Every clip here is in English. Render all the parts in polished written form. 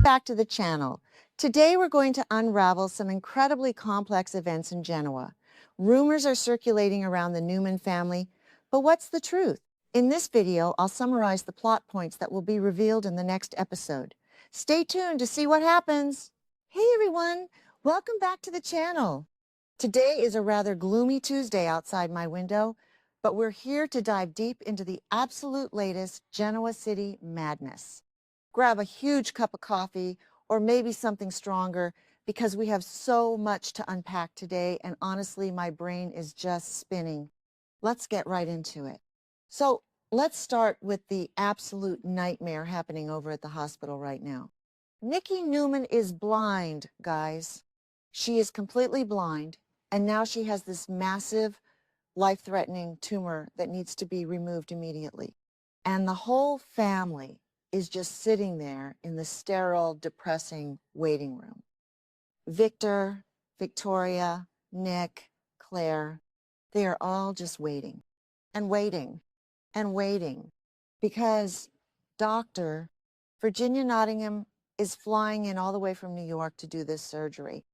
back to the channel. Today we're going to unravel some incredibly complex events in Genoa. Rumors are circulating around the Newman family, but what's the truth? In this video, I'll summarize the plot points that will be revealed in the next episode. Stay tuned to see what happens. Hey everyone, welcome back to the channel. Today is a rather gloomy Tuesday outside my window, but we're here to dive deep into the absolute latest Genoa City madness. Grab a huge cup of coffee or maybe something stronger because we have so much to unpack today, and honestly, my brain is just spinning. Let's get right into it. So let's start with the absolute nightmare happening over at the hospital right now. Nikki Newman is blind, guys. She is completely blind, and now she has this massive, life-threatening tumor that needs to be removed immediately. And the whole family is just sitting there in the sterile, depressing waiting room. Victor, Victoria, Nick, Claire, they are all just waiting and waiting and waiting because Dr. Virginia Nottingham is flying in all the way from New York to do this surgery.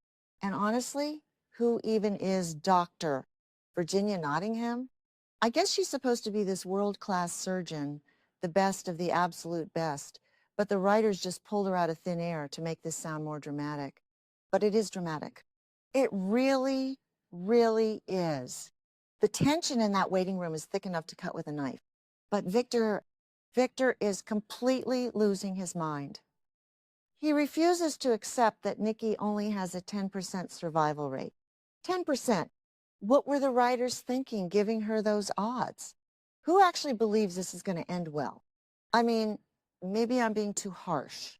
And honestly, who even is Dr. Virginia Nottingham? I guess she's supposed to be this world-class surgeon, the best of the absolute best, but the writers just pulled her out of thin air to make this sound more dramatic. But it is dramatic. It really, really is. The tension in that waiting room is thick enough to cut with a knife. But Victor is completely losing his mind. He refuses to accept that Nikki only has a 10% survival rate. 10%. What were the writers thinking, giving her those odds? Who actually believes this is going to end well? I mean, maybe I'm being too harsh.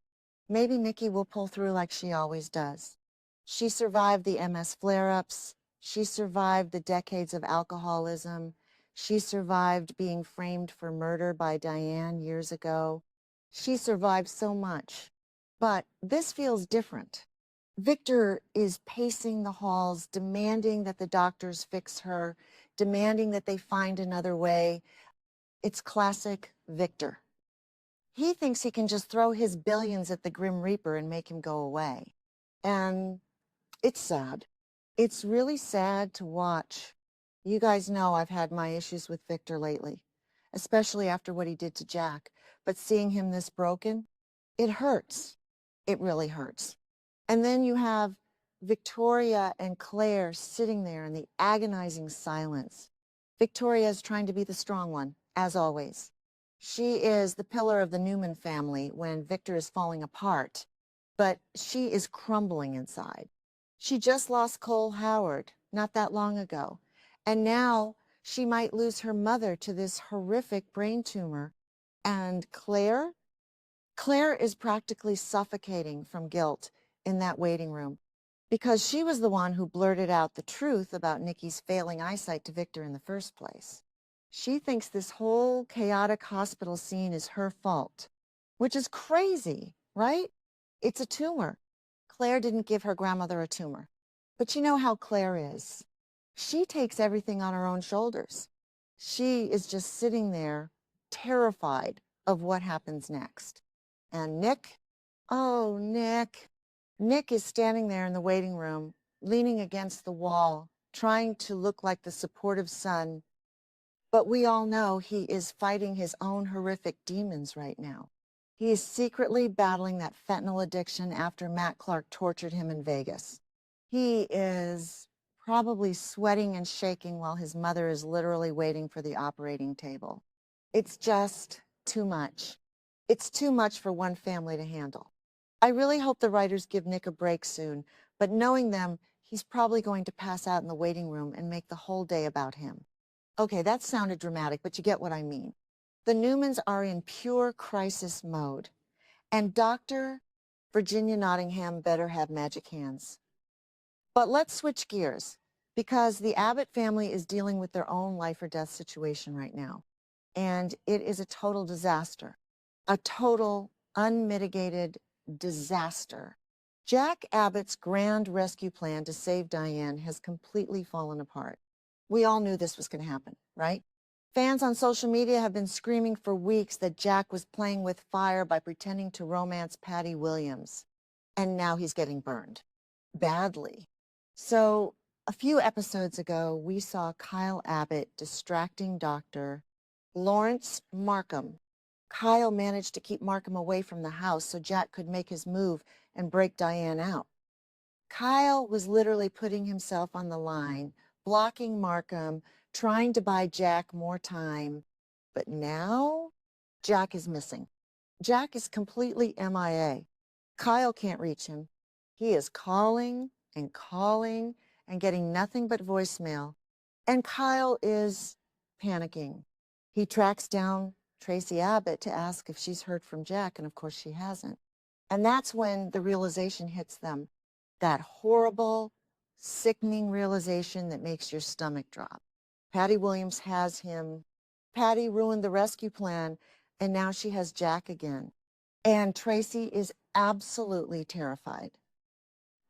Maybe Nikki will pull through like she always does. She survived the MS flare-ups. She survived the decades of alcoholism. She survived being framed for murder by Diane years ago. She survived so much. But this feels different. Victor is pacing the halls, demanding that the doctors fix her, demanding that they find another way. It's classic Victor. He thinks he can just throw his billions at the Grim Reaper and make him go away. And it's sad. It's really sad to watch. You guys know I've had my issues with Victor lately, especially after what he did to Jack. But seeing him this broken, it hurts. It really hurts. And then you have Victoria and Claire sitting there in the agonizing silence. Victoria is trying to be the strong one, as always. She is the pillar of the Newman family when Victor is falling apart, but she is crumbling inside. She just lost Cole Howard not that long ago, and now she might lose her mother to this horrific brain tumor. And Claire is practically suffocating from guilt in that waiting room because she was the one who blurted out the truth about Nikki's failing eyesight to Victor in the first place. She thinks this whole chaotic hospital scene is her fault, which is crazy, right? It's a tumor. Claire didn't give her grandmother a tumor. But you know how Claire is. She takes everything on her own shoulders. She is just sitting there terrified of what happens next. And Nick, oh, Nick. Nick is standing there in the waiting room, leaning against the wall, trying to look like the supportive son. But we all know he is fighting his own horrific demons right now. He is secretly battling that fentanyl addiction after Matt Clark tortured him in Vegas. He is probably sweating and shaking while his mother is literally waiting for the operating table. It's just too much. It's too much for one family to handle. I really hope the writers give Nick a break soon, but knowing them, he's probably going to pass out in the waiting room and make the whole day about him. Okay, that sounded dramatic, but you get what I mean. The Newmans are in pure crisis mode, and Dr. Virginia Nottingham better have magic hands. But let's switch gears, because the Abbott family is dealing with their own life or death situation right now, and it is a total disaster. A total, unmitigated disaster. Jack Abbott's grand rescue plan to save Diane has completely fallen apart. We all knew this was going to happen, right? Fans on social media have been screaming for weeks that Jack was playing with fire by pretending to romance Patty Williams. And now he's getting burned. Badly. So, a few episodes ago, we saw Kyle Abbott distracting Dr. Lawrence Markham. Kyle managed to keep Markham away from the house so Jack could make his move and break Diane out. Kyle was literally putting himself on the line, blocking Markham, trying to buy Jack more time. But now, Jack is missing. Jack is completely MIA. Kyle can't reach him. He is calling and getting nothing but voicemail. And Kyle is panicking. He tracks down Tracy Abbott to ask if she's heard from Jack, and of course she hasn't. And that's when the realization hits them, that horrible, sickening realization that makes your stomach drop. Patty Williams has him. Patty ruined the rescue plan, and now she has Jack again. And Tracy is absolutely terrified.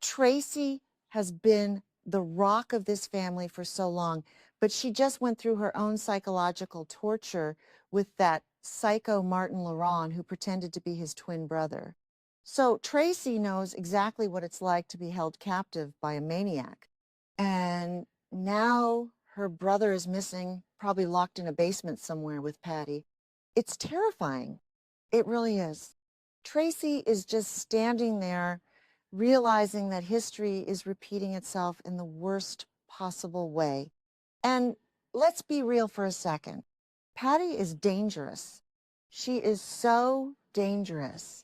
Tracy has been the rock of this family for so long, but she just went through her own psychological torture with that psycho Martin Laurent who pretended to be his twin brother. So Tracy knows exactly what it's like to be held captive by a maniac. And now her brother is missing, probably locked in a basement somewhere with Patty. It's terrifying. It really is. Tracy is just standing there, realizing that history is repeating itself in the worst possible way. And let's be real for a second. Patty is dangerous. She is so dangerous.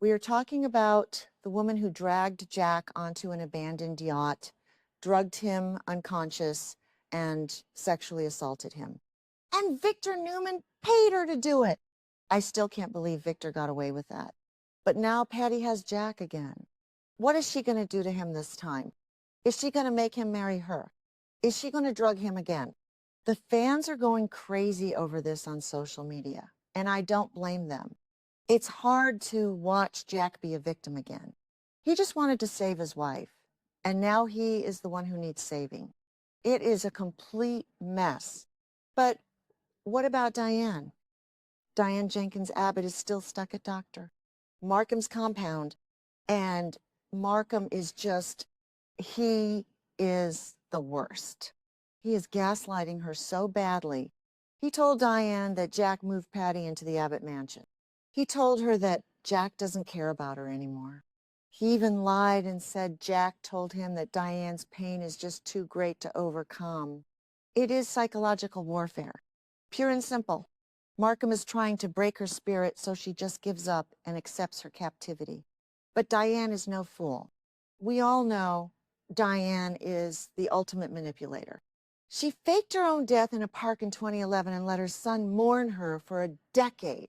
We are talking about the woman who dragged Jack onto an abandoned yacht, drugged him unconscious, and sexually assaulted him. And Victor Newman paid her to do it. I still can't believe Victor got away with that. But now Patty has Jack again. What is she going to do to him this time? Is she going to make him marry her? Is she going to drug him again? The fans are going crazy over this on social media, and I don't blame them. It's hard to watch Jack be a victim again. He just wanted to save his wife, and now he is the one who needs saving. It is a complete mess. But what about Diane? Diane Jenkins Abbott is still stuck at Dr. Markham's compound, and Markham is just, he is the worst. He is gaslighting her so badly. He told Diane that Jack moved Patty into the Abbott mansion. He told her that Jack doesn't care about her anymore. He even lied and said Jack told him that Diane's pain is just too great to overcome. It is psychological warfare, pure and simple. Markham is trying to break her spirit so she just gives up and accepts her captivity. But Diane is no fool. We all know Diane is the ultimate manipulator. She faked her own death in a park in 2011 and let her son mourn her for a decade.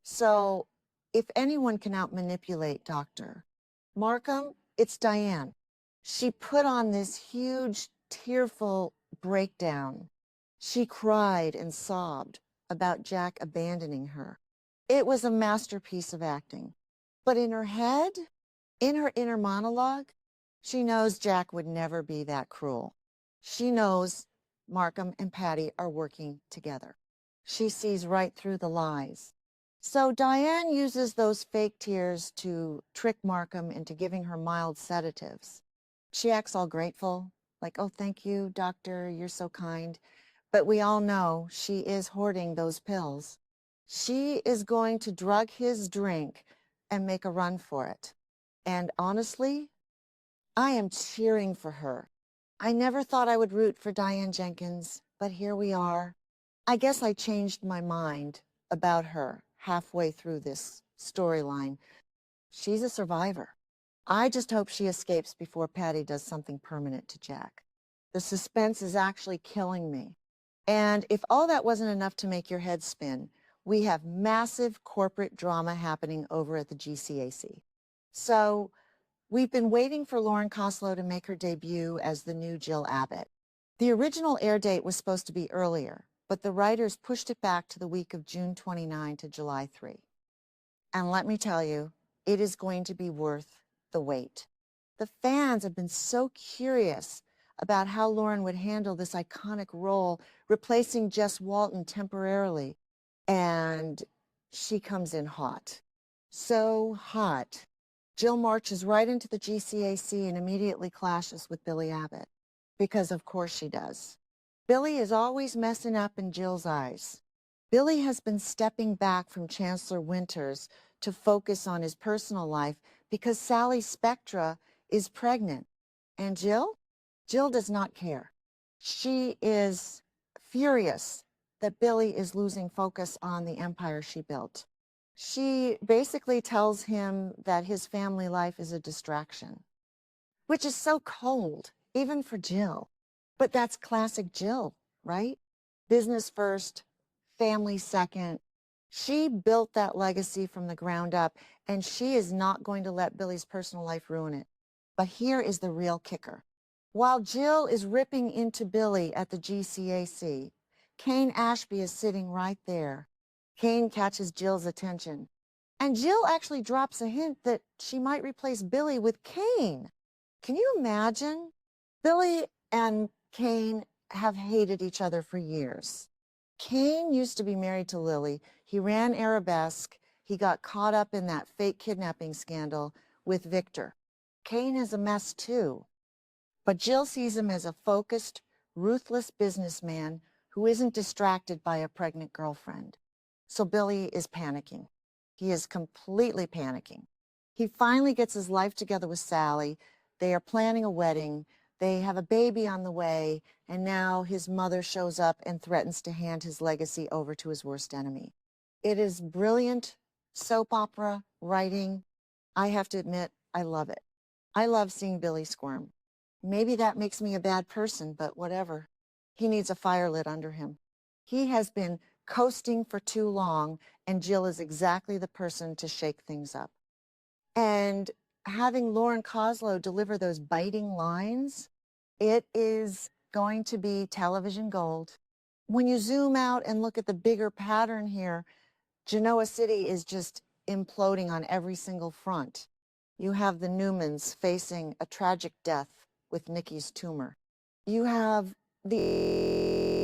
So if anyone can out-manipulate Dr. Markham, it's Diane. She put on this huge, tearful breakdown. She cried and sobbed about Jack abandoning her. It was a masterpiece of acting. But in her head, in her inner monologue, she knows Jack would never be that cruel. She knows Markham and Patty are working together. She sees right through the lies. So Diane uses those fake tears to trick Markham into giving her mild sedatives. She acts all grateful, like, oh, thank you, doctor, you're so kind. But we all know she is hoarding those pills. She is going to drug his drink and make a run for it. And honestly, I am cheering for her. I never thought I would root for Diane Jenkins, but here we are. I guess I changed my mind about her halfway through this storyline. She's a survivor. I just hope she escapes before Patty does something permanent to Jack. The suspense is actually killing me. And if all that wasn't enough to make your head spin, we have massive corporate drama happening over at the GCAC. So we've been waiting for Lauren Koslow to make her debut as the new Jill Abbott. The original air date was supposed to be earlier, but the writers pushed it back to the week of June 29 to July 3. And let me tell you, it is going to be worth the wait. The fans have been so curious about how Lauren would handle this iconic role, replacing Jess Walton temporarily. And she comes in hot. So hot. Jill marches right into the GCAC and immediately clashes with Billy Abbott. Because of course she does. Billy is always messing up in Jill's eyes. Billy has been stepping back from Chancellor Winters to focus on his personal life because Sally Spectra is pregnant. And Jill? Jill does not care. She is furious that Billy is losing focus on the empire she built. She basically tells him that his family life is a distraction, which is so cold, even for Jill. But that's classic Jill, right? Business first, family second. She built that legacy from the ground up, and she is not going to let Billy's personal life ruin it. But here is the real kicker. While Jill is ripping into Billy at the GCAC, Kane Ashby is sitting right there. Kane catches Jill's attention, and Jill actually drops a hint that she might replace Billy with Kane. Can you imagine? Billy and Kane have hated each other for years. Kane used to be married to Lily. He ran Arabesque. He got caught up in that fake kidnapping scandal with Victor. Kane is a mess too. But Jill sees him as a focused, ruthless businessman who isn't distracted by a pregnant girlfriend. So Billy is panicking. He is completely panicking. He finally gets his life together with Sally. They are planning a wedding. They have a baby on the way, and now his mother shows up and threatens to hand his legacy over to his worst enemy. It is brilliant soap opera writing. I have to admit, I love it. I love seeing Billy squirm. Maybe that makes me a bad person, but whatever. He needs a fire lit under him. He has been coasting for too long, and Jill is exactly the person to shake things up. And having Lauren Koslow deliver those biting lines, it is going to be television gold. When you zoom out and look at the bigger pattern here, Genoa City is just imploding on every single front. You have the Newmans facing a tragic death with Nikki's tumor. You have the